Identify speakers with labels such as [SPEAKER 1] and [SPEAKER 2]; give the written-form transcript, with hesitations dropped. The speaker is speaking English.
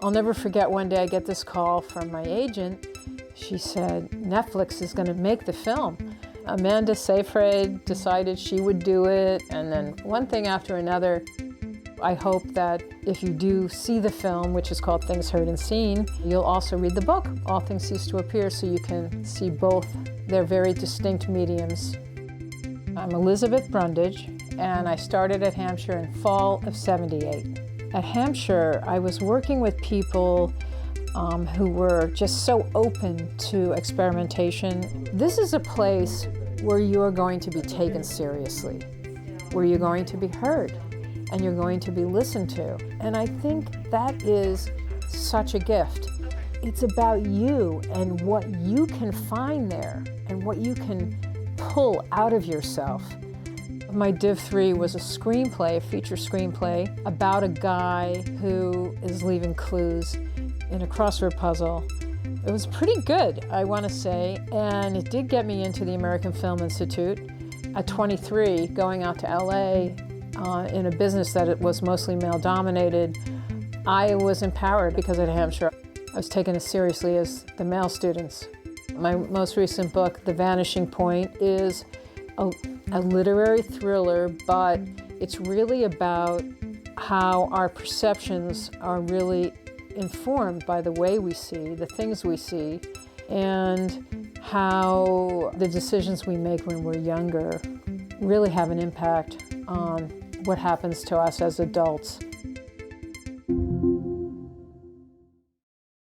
[SPEAKER 1] I'll never forget one day I get this call from my agent. She said, Netflix is going to make the film. Amanda Seyfried decided she would do it, and then one thing after another. I hope that if you do see the film, which is called Things Heard and Seen, you'll also read the book, All Things Cease to Appear, so you can see both their very distinct mediums. I'm Elizabeth Brundage, and I started at Hampshire in fall of '78. At Hampshire, I was working with people who were just so open to experimentation. This is a place where you're going to be taken seriously, where you're going to be heard, and you're going to be listened to. And I think that is such a gift. It's about you and what you can find there and what you can pull out of yourself. My Div 3 was a screenplay, a feature screenplay, about a guy who is leaving clues in a crossword puzzle. It was pretty good, I want to say, and it did get me into the American Film Institute. At 23, going out to LA in a business that it was mostly male-dominated, I was empowered because at Hampshire I was taken as seriously as the male students. My most recent book, The Vanishing Point, is a literary thriller, but it's really about how our perceptions are really informed by the way we see, the things we see, and how the decisions we make when we're younger really have an impact on what happens to us as adults.